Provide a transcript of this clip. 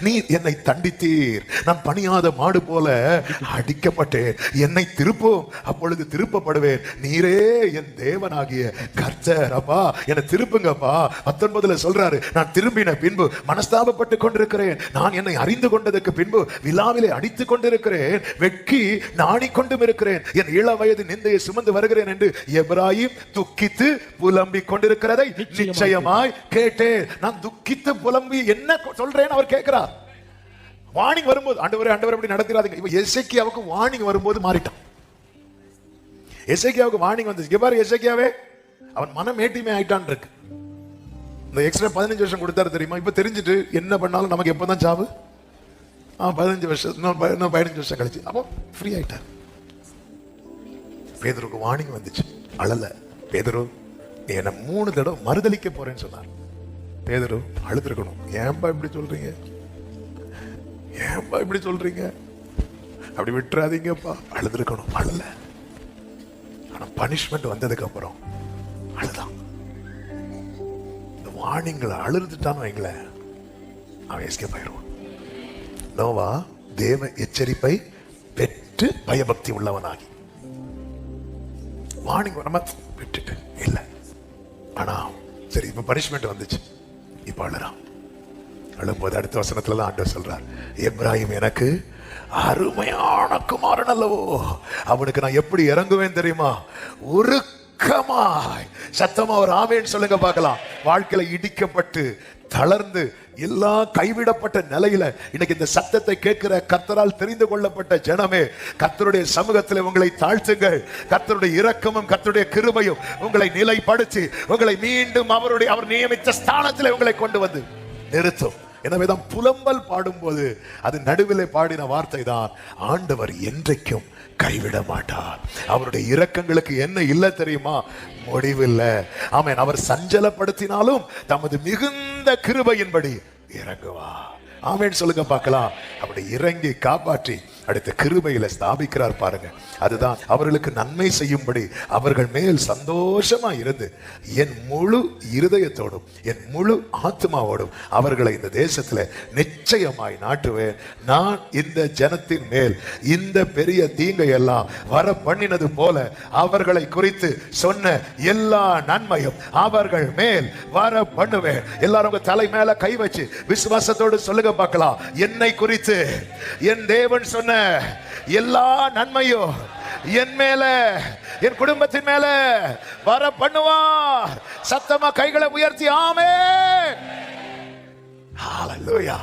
நீ என்னை தண்டித்தீர், நான் பணியாத மாடு போல அடிக்கப்பட்டேன். என்னை திருப்பும், அப்பொழுது திருப்பப்படுவேன். நீரே என் தேவனாகிய கர்த்தர். அப்பா என்னை திருப்புங்கப்பா. 19 சொல்றாரு, நான் திரும்பின பின்பு மனஸ்தாபப்பட்டு கொண்டிருக்கிறேன். நான் என்னை அறிந்து கொண்டதற்கு பின்பு விழாவிலே அடித்துக் கொண்டிருக்கிறேன். வெட்கி நாணிக்கொண்டும் இருக்கிறேன். என் இள வயது நிந்தையை சுமந்து வருகிறேன் என்று எப்ராயிம் துக்கித்து புலம்பிக் கொண்டிருக்கிறதை நிச்சயமாய் கேட்டேன். நான் துக்கித்து புலம்பி என்ன சொல்றேன் அவர் கேட்கிறார். வார்னிங் வரும்போது ஆண்டவரே அப்படி நடத்திராதீங்க. இப்ப எசேக்கியாவுக்கு வார்னிங் வரும்போது மாறிட்டான். எசேக்கியாவுக்கு வார்னிங் வந்துச்சு. பாரு எசேக்கியாவே அவன் மனம் ஏட்டிமே ஆயிட்டான் இருக்கு. இந்த எக்ஸ்ட்ரா 15 வருஷம் கொடுத்தாரு தெரியுமா? இப்ப தெரிஞ்சுட்டு என்ன பண்ணாலும் நமக்கு எப்பதான் சாவு? 15 வருஷம், இன்னும் 15 வருஷம் கழிச்சு அப்போ ஃப்ரீ ஆயிட்டார். பேதுருக்கு வார்னிங் வந்துச்சு. அழல. பேதுரு நீ என்ன 3 தடவை மறுதலிக்க போறேன்னு சொன்னார். பேதுரு அழுதுருக்கணும். ஏன்பா இப்படி சொல்றீங்க, ஏன்பா இப்படி சொல்றீங்க, அப்படி விட்டுறாதீங்கப்பா. அழுதுருக்கணும். அழல. ஆனா பனிஷ்மெண்ட் வந்ததுக்கு அப்புறம் அழுதான். இந்த வார்னிங்களை அழுதுட்டான்னு வைங்களேன், அவன் எஸ்கேப் ஆயிடுவான். நோவா தேவ எச்சரிப்பை பெற்று பயபக்தி உள்ளவனாகி வார்னிங் நம்ம விட்டுட்டு இல்ல. ஆனா சரி, இப்ப பனிஷ்மெண்ட் வந்துச்சு. இப்ப அழுறான். அழும்போது அடுத்த வசனத்துல தான் ஆண்டவர் சொல்றார், எப்ராயிம் எனக்கு அருமையான குமாரன் அல்லவோ, அவனுக்கு நான் எப்படி இறங்குவேன் தெரியுமா? உருக்கமாய். சத்தமா ஒரு ஆமேன்னு சொல்லுங்க பார்க்கலாம். வாழ்க்கையில இடிக்கப்பட்டு தளர்ந்து எல்லாம் கைவிடப்பட்ட நிலையில இன்னைக்கு இந்த சத்தத்தை கேட்கிற கர்த்தரால் தெரிந்து கொள்ளப்பட்ட ஜனமே, கர்த்தருடைய சமூகத்தில் உங்களை தாழ்த்துங்கள். கர்த்தருடைய இரக்கமும் கர்த்தருடைய கிருபையும் உங்களை நிலைப்படுத்தி உங்களை மீண்டும் அவர் நியமித்த ஸ்தானத்தில் உங்களை கொண்டு வந்து நிறுத்தும். எனவேதான் புலம்பல் பாடும்போது அது நடுவிலே பாடின வார்த்தை தான், ஆண்டவர் என்றைக்கும் கைவிட மாட்டார். அவருடைய இரக்கங்களுக்கு என்ன இல்லை தெரியுமா? முடிவில்லை. ஆமென். அவர் சஞ்சலப்படுத்தினாலும் தமது மிகுந்த கிருபையின்படி இறங்குவார். ஆமென் சொல்லுங்க பார்க்கலாம். அப்படி இறங்கி காப்பாற்றி அடுத்த கிருபையில ஸ்தாபிக்கிறார் பாருங்க. அதுதான் அவர்களுக்கு நன்மை செய்யும்படி அவர்கள் மேல் சந்தோஷமா இருந்து என் முழு இருதயத்தோடும் என் முழு ஆத்மாவோடும் அவர்களை இந்த தேசத்துல நிச்சயமாய் நாட்டுவேன். நான் இந்த ஜனத்தின் மேல் இந்த பெரிய தீங்கை எல்லாம் வர பண்ணினது போல அவர்களை குறித்து சொன்ன எல்லா நன்மையும் அவர்கள் மேல் வர பண்ணுவேன். எல்லாரும் உங்க தலை மேல கை வச்சு விசுவாசத்தோடு சொல்லுங்க பார்க்கலாம். என்னை குறித்து என் தேவன் சொன்ன எல்லா நன்மையும் என் மேல என் குடும்பத்தின் மேல வர பண்ணுவார். சத்தமா கைகளை உயர்த்தி ஆமென். ஹல்லேலூயா.